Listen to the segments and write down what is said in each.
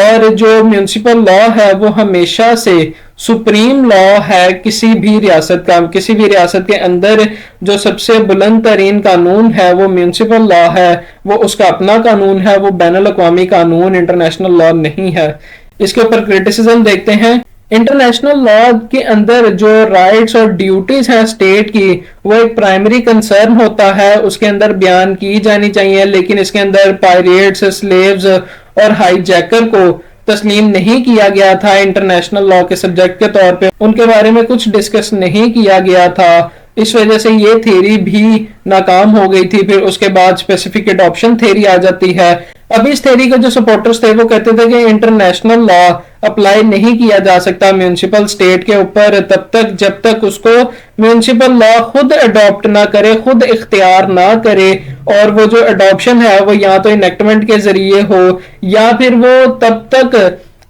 اور جو municipal law ہے وہ ہمیشہ سے سپریم لا ہے کسی بھی ریاست کا. کسی بھی ریاست کے اندر جو سب سے بلند ترین قانون ہے وہ میونسپل لا ہے, وہ اس کا اپنا قانون ہے, وہ بین الاقوامی قانون انٹرنیشنل لا نہیں ہے. اس کے اوپر کرٹیسزم دیکھتے ہیں. انٹرنیشنل لا کے اندر جو رائٹس اور ڈیوٹیز ہیں اسٹیٹ کی وہ ایک پرائمری کنسرن ہوتا ہے, اس کے اندر بیان کی جانی چاہیے, لیکن اس کے اندر پائریٹس, سلیوز اور ہائی جیکر کو تسلیم نہیں کیا گیا تھا انٹرنیشنل لا کے سبجیکٹ کے طور پہ, ان کے بارے میں کچھ ڈسکس نہیں کیا گیا تھا. اس وجہ سے یہ تھیری بھی ناکام ہو گئی تھی. پھر اس کے بعد اسپیسیفک اڈاپشن تھیری آ جاتی ہے. اب اس تھیری کے جو سپورٹرز تھے وہ کہتے تھے کہ انٹرنیشنل لا اپلائی نہیں کیا جا سکتا میونسپل اسٹیٹ کے اوپر تب تک جب تک اس کو میونسپل لا خود اڈاپٹ نہ کرے, خود اختیار نہ کرے, اور وہ جو اڈاپشن ہے وہ یا تو انیکٹمنٹ کے ذریعے ہو یا پھر وہ تب تک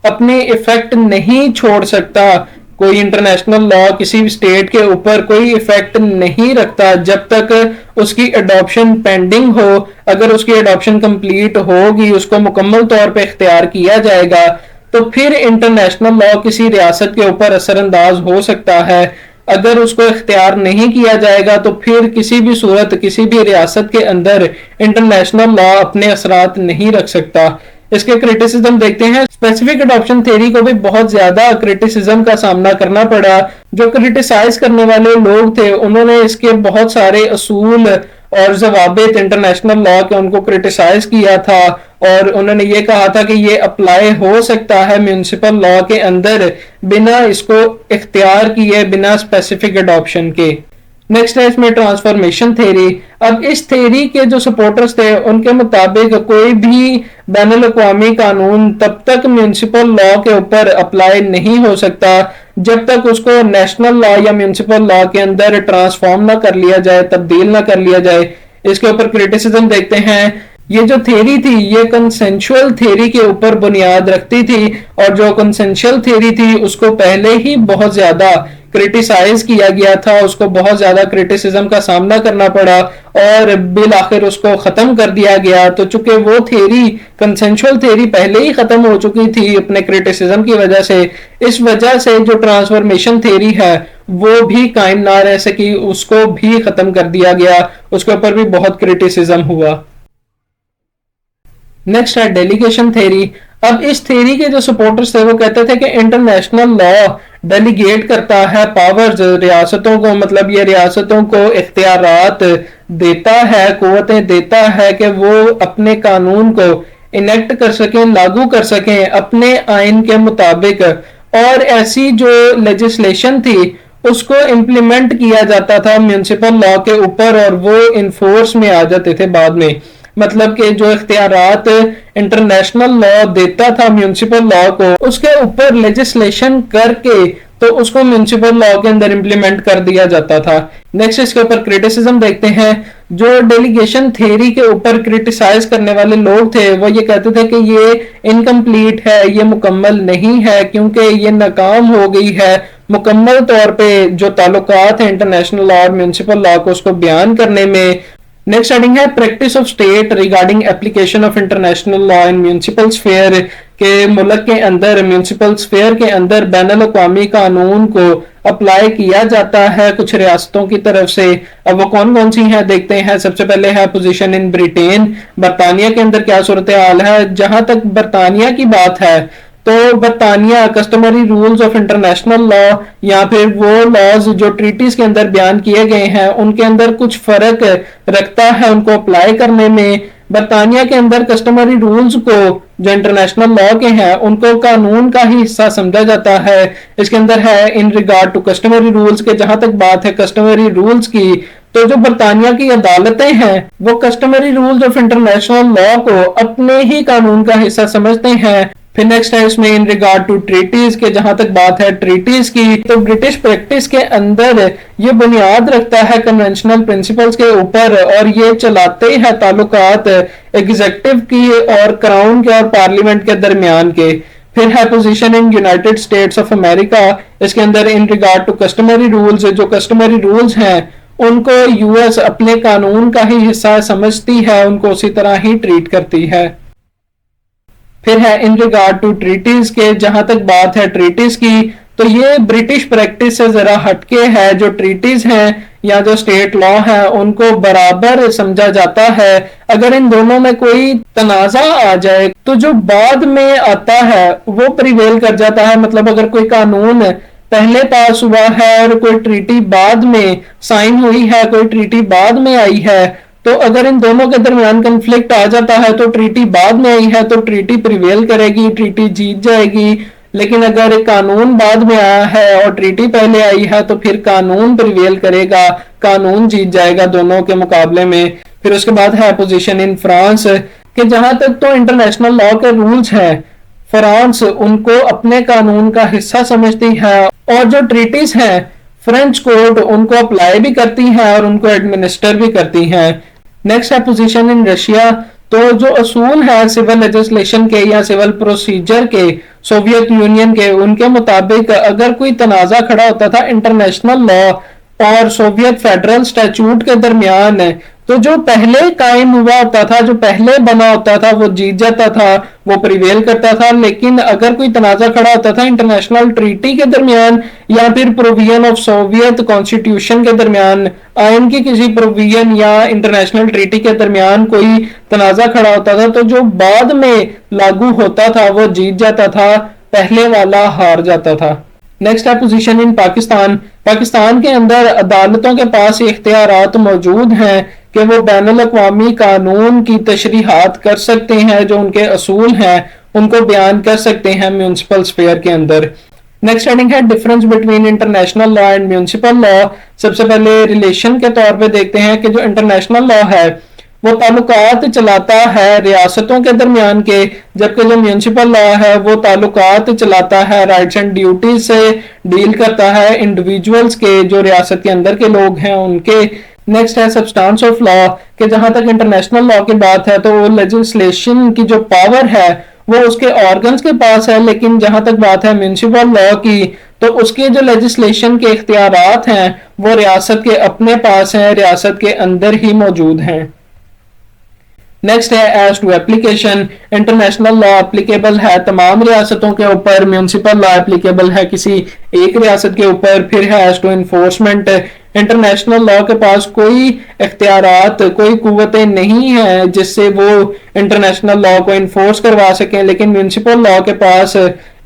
اپنی ایفیکٹ نہیں چھوڑ سکتا. کوئی انٹرنیشنل لا کسی بھی اسٹیٹ کے اوپر کوئی ایفیکٹ نہیں رکھتا جب تک اس کی اڈاپشن پینڈنگ ہو. اگر اس کی اڈاپشن کمپلیٹ ہوگی, اس کو مکمل طور پہ اختیار کیا جائے گا, تو پھر انٹرنیشنل لا کسی ریاست کے اوپر اثر انداز ہو سکتا ہے. اگر اس کو اختیار نہیں کیا جائے گا تو پھر کسی بھی صورت کسی بھی ریاست کے اندر انٹرنیشنل لا اپنے اثرات نہیں رکھ سکتا. اس کے کرٹیسزم دیکھتے ہیں. اسپیسیفک اڈاپشن تھیری کو بھی بہت زیادہ کرٹیسزم کا سامنا کرنا پڑا. جو کرٹیسائز کرنے والے لوگ تھے انہوں نے اس کے بہت سارے اصول اور ضوابط انٹرنیشنل لا کے ان کو کرٹیسائز کیا تھا, اور انہوں نے یہ کہا تھا کہ یہ اپلائی ہو سکتا ہے میونسپل لا کے اندر بنا اس کو اختیار کیے, بنا اسپیسیفک اڈاپشن کے. نیکسٹ ہے اس میں ٹرانسفارمیشن تھیری. اب اس تھیری کے جو سپورٹرز تھے ان کے مطابق کوئی بھی بین الاقوامی قانون تب تک میونسپل لا کے اوپر اپلائی نہیں ہو سکتا جب تک اس کو نیشنل لا یا میونسپل لا کے اندر ٹرانسفارم نہ کر لیا جائے, تبدیل نہ کر لیا جائے. اس کے اوپر کرٹیسزم دیکھتے ہیں. یہ جو تھیری تھی یہ کنسنشول تھیری کے اوپر بنیاد رکھتی تھی, اور جو کنسنشول تھیری تھی اس کو پہلے ہی بہت زیادہ کرٹیسائز کیا گیا تھا, اس کو بہت زیادہ کرٹیسزم کا سامنا کرنا پڑا اور بالآخر اس کو ختم کر دیا گیا. تو چونکہ وہ تھیری کنسنشول تھیری پہلے ہی ختم ہو چکی تھی اپنے کرٹیسزم کی وجہ سے, اس وجہ سے جو ٹرانسفارمیشن تھیری ہے وہ بھی قائم نہ رہ سکی, اس کو بھی ختم کر دیا گیا, اس کے اوپر بھی بہت کرٹیسزم ہوا. نیکسٹ ہے ڈیلیگیشن تھیری. اب اس تھیری کے جو سپورٹرز تھے وہ کہتے تھے کہ انٹرنیشنل لا ڈیلیگیٹ کرتا ہے پاورز ریاستوں کو, مطلب یہ ریاستوں کو اختیارات دیتا ہے, قوتیں دیتا ہے کہ وہ اپنے قانون کو انیکٹ کر سکیں, لاگو کر سکیں اپنے آئین کے مطابق, اور ایسی جو لیجسلیشن تھی اس کو امپلیمنٹ کیا جاتا تھا میونسپل لا کے اوپر, اور وہ انفورس میں آ جاتے تھے بعد میں. مطلب کہ جو اختیارات انٹرنیشنل لا دیتا تھا میونسپل لا کو, اس کے اوپر لیجسلیشن کر کے تو اس کو میونسپل لا کے اندر امپلیمنٹ کر دیا جاتا تھا. نیکسٹ اس کے اوپر کرٹیسزم دیکھتے ہیں. جو ڈیلیگیشن تھیری کے اوپر کرٹیسائز کرنے والے لوگ تھے وہ یہ کہتے تھے کہ یہ انکمپلیٹ ہے, یہ مکمل نہیں ہے, کیونکہ یہ ناکام ہو گئی ہے مکمل طور پہ جو تعلقات ہیں انٹرنیشنل لا اور میونسپل لا کو اس کو بیان کرنے میں. نیکسٹ ہیڈنگ ہے practice of state regarding application of international law in municipal sphere, کہ ملک کے اندر میونسپل اسفیئر کے اندر بین الاقوامی قانون کو اپلائی کیا جاتا ہے کچھ ریاستوں کی طرف سے. اب وہ کون کون سی ہیں دیکھتے ہیں. سب سے پہلے ہے پوزیشن ان بریٹین, برطانیہ کے اندر کیا صورتحال ہے. جہاں تک برطانیہ کی بات ہے تو برطانیہ customary rules of international law یا پھر وہ لاز جو ٹریٹیز کے اندر بیان کیے گئے ہیں ان کے اندر کچھ فرق رکھتا ہے ان کو اپلائی کرنے میں. برطانیہ کے اندر کسٹمری رولز کو جو انٹرنیشنل لا کے ہیں ان کو قانون کا ہی حصہ سمجھا جاتا ہے. اس کے اندر ہے in regard to customary rules کے, جہاں تک بات ہے کسٹمری رولز کی تو جو برطانیہ کی عدالتیں ہیں وہ customary rules of international law کو اپنے ہی قانون کا حصہ سمجھتے ہیں. پھر نیکسٹ ہے اس میں ان ریگارڈ ٹو ٹریٹیز کے, جہاں تک بات ہے ٹریٹیز کی تو برٹش پریکٹس کے اندر یہ بنیاد رکھتا ہے کنونشنل پرنسپلز کے اوپر, اور یہ چلاتے ہیں تعلقات ایگزیکٹو کی اور کراؤن کے اور پارلیمنٹ کے درمیان کے. پھر ہے position in United States of امریکہ, اس کے اندر in regard to customary rules, جو کسٹمری رولز ہیں ان کو یو ایس اپنے قانون کا ہی حصہ سمجھتی ہے, ان کو اسی طرح ہی ٹریٹ کرتی ہے. پھر ہے ان ریگارڈ ٹو ٹریٹیز کے، جہاں تک بات ہے ٹریٹیز کی تو یہ برٹش پریکٹس سے ذرا ہٹ کے ہے. جو ٹریٹیز ہیں یا جو اسٹیٹ لا ہے ان کو برابر سمجھا جاتا ہے. اگر ان دونوں میں کوئی تنازع آ جائے تو جو بعد میں آتا ہے وہ پریویل کر جاتا ہے. مطلب اگر کوئی قانون پہلے پاس ہوا ہے اور کوئی ٹریٹی بعد میں سائن ہوئی ہے، کوئی ٹریٹی بعد میں آئی ہے، تو اگر ان دونوں کے درمیان کنفلکٹ آ جاتا ہے تو ٹریٹی بعد میں آئی ہے تو ٹریٹی پریویل کرے گی، ٹریٹی جیت جائے گی. لیکن اگر قانون بعد میں آیا ہے اور ٹریٹی پہلے آئی ہے تو پھر قانون پریویل کرے گا، قانون جیت جائے گا دونوں کے مقابلے میں. پھر اس کے بعد ہے پوزیشن ان فرانس کہ جہاں تک تو انٹرنیشنل لا کے رولز ہیں فرانس ان کو اپنے قانون کا حصہ سمجھتی ہے، اور جو ٹریٹیز ہیں فرینچ کورٹ ان کو اپلائی بھی کرتی ہیں اور ان کو ایڈمنسٹر بھی کرتی ہیں. نیکسٹ ہے پوزیشن ان رشیا. تو جو اصول ہے سول لیجسلیشن کے یا سول پروسیجر کے سوویت یونین کے، ان کے مطابق اگر کوئی تنازع کھڑا ہوتا تھا انٹرنیشنل لا اور سوویت فیڈرل اسٹیچوٹ کے درمیان، تو جو پہلے قائم ہوا ہوتا تھا، جو پہلے بنا ہوتا تھا وہ جیت جاتا تھا، وہ پریویل کرتا تھا. لیکن اگر کوئی تنازع کھڑا ہوتا تھا انٹرنیشنل ٹریٹی کے درمیان یا پھر پروویژن آف سوویت کانسٹیٹیوشن کے درمیان، آئین کی کسی پروویژن یا انٹرنیشنل ٹریٹی کے درمیان کوئی تنازع کھڑا ہوتا تھا تو جو بعد میں لاگو ہوتا تھا وہ جیت جاتا تھا، پہلے والا ہار جاتا تھا. نیکسٹ ہے پوزیشن ان پاکستان. پاکستان کے اندر عدالتوں کے پاس اختیارات موجود ہیں کہ وہ بین الاقوامی قانون کی تشریحات کر سکتے ہیں، جو ان کے اصول ہیں ان کو بیان کر سکتے ہیں میونسپل سفیئر کے اندر. نیکسٹ ہیڈنگ ہے difference between international law and municipal law. سب سے پہلے ریلیشن کے طور پہ دیکھتے ہیں کہ جو انٹرنیشنل لا ہے وہ تعلقات چلاتا ہے ریاستوں کے درمیان کے، جبکہ جو میونسپل لا ہے وہ تعلقات چلاتا ہے رائٹس اینڈ ڈیوٹیز سے ڈیل کرتا ہے انڈیویجولز کے، جو ریاست کے اندر کے لوگ ہیں ان کے. نیکسٹ ہے سبسٹانس آف لا کہ جہاں تک انٹرنیشنل لا کی بات ہے تو لیجسلیشن کی جو پاور ہے وہ اس کے آرگنز کے پاس ہے، لیکن جہاں تک بات ہے میونسپل لا کی تو اس کے جو لیجسلیشن کے اختیارات ہیں وہ ریاست کے اپنے پاس ہیں، ریاست کے اندر ہی موجود ہیں. نیکسٹ ہے as to application. International law applicable ہے تمام ریاستوں کے اوپر، میونسپل لا اپلیکیبل ہے کسی ایک ریاست کے اوپر. پھر ہے as to enforcement. International law کے پاس کوئی اختیارات، کوئی قوتیں نہیں ہیں جس سے وہ انٹرنیشنل لا کو انفورس کروا سکیں، لیکن میونسپل لا کے پاس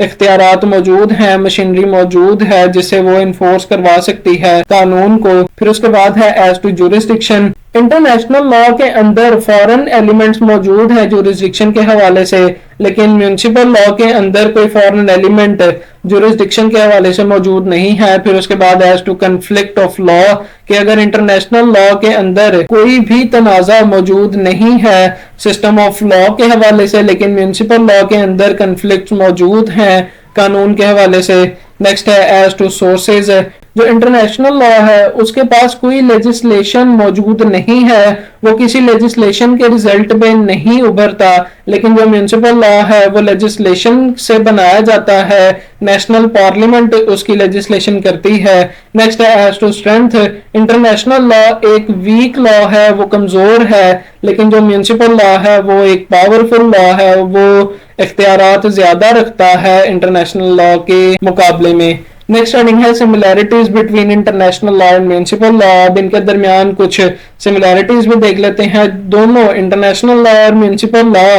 اختیارات موجود ہیں، مشینری موجود ہے جس سے وہ انفورس کروا سکتی ہے قانون کو. پھر اس کے بعد ہے as to jurisdiction. International law کے اندر فورن ایلیمنٹس موجود ہیں جورسڈکشن کے حوالے سے، لیکن میونسپل لا کے اندر کوئی فورن ایلیمنٹ جورسڈکشن کے حوالے سے موجود نہیں ہے. پھر اس کے بعد as to conflict of law کہ اگر انٹرنیشنل لا کے اندر کوئی بھی تنازع موجود نہیں ہے سسٹم آف لا کے حوالے سے، لیکن میونسپل لا کے اندر کنفلکٹ موجود ہیں قانون کے حوالے سے. نیکسٹ ہے ایز ٹو سورسز. جو انٹرنیشنل لا ہے اس کے پاس کوئی لیجسلیشن موجود نہیں ہے، وہ کسی لیجسلیشن کے رزلٹ میں نہیں ابھرتا، لیکن جو میونسپل لا ہے وہ لیجسلیشن سے بنایا جاتا ہے، نیشنل پارلیمنٹ اس کی لیجسلیشن کرتی ہے. نیکسٹ ہے as to strength. International law ایک ویک لا ہے، وہ کمزور ہے، لیکن جو میونسپل لا ہے وہ ایک پاورفل لا ہے، وہ اختیارات زیادہ رکھتا ہے انٹرنیشنل لا کے مقابلے میں. نیکسٹ ہیڈنگ ہے similarities between international law and municipal لا. اب ان کے درمیان کچھ سملیرٹیز بھی دیکھ لیتے ہیں. دونوں انٹرنیشنل لا اور میونسپل لا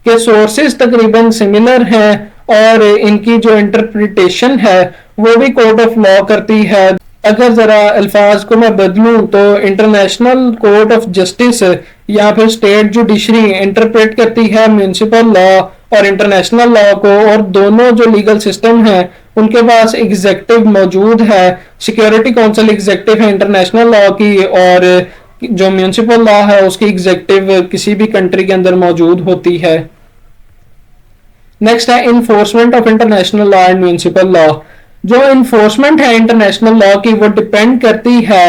کے سورسز تقریباً سملر ہیں اور ان کی جو انٹرپریٹیشن ہے وہ بھی کورٹ آف لا کرتی ہے. اگر ذرا الفاظ کو میں بدلوں تو انٹرنیشنل کورٹ آف جسٹس یا پھر اسٹیٹ جوڈیشری انٹرپریٹ کرتی ہے میونسپل لا اور انٹرنیشنل لا کو، اور دونوں جو لیگل سسٹم ہیں ان کے پاس ایگزیکٹو موجود ہے. سیکیورٹی کونسل ایگزیکٹو ہے انٹرنیشنل لا کی، اور جو میونسپل لا ہے اس کی ایگزیکٹو کسی بھی کنٹری کے اندر موجود ہوتی ہے. نیکسٹ ہے enforcement of international law and municipal لا. جو انفورسمنٹ ہے انٹرنیشنل لا کی وہ ڈپینڈ کرتی ہے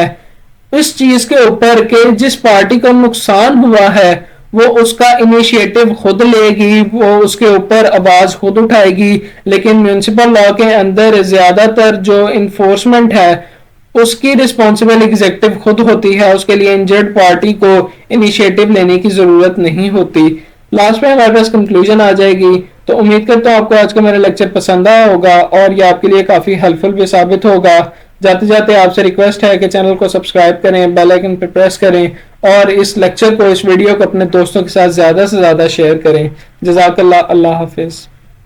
اس چیز کے اوپر کہ جس پارٹی کو نقصان ہوا ہے وہ اس کا انیشیٹو خود لے گی، وہ اس کے اوپر آواز خود اٹھائے گی. لیکن میونسپل لا کے اندر زیادہ تر جو انفورسمنٹ ہے اس کی رسپانسبل ایگزیکٹو خود ہوتی ہے، اس کے لیے انجرڈ پارٹی کو انیشیٹو لینے کی ضرورت نہیں ہوتی. لاسٹ میں ہمارے پاس کنکلوژن آ جائے گی. تو امید کرتا ہوں آپ کو آج کا میرا لیکچر پسند آیا ہوگا اور یہ آپ کے لیے کافی ہیلپ فل بھی ثابت ہوگا. جاتے جاتے آپ سے ریکویسٹ ہے کہ چینل کو سبسکرائب کریں, بیل آئکن پہ پریس کریں اور اس لیکچر کو, اس ویڈیو کو اپنے دوستوں کے ساتھ زیادہ سے زیادہ شیئر کریں. جزاک اللہ. اللہ حافظ.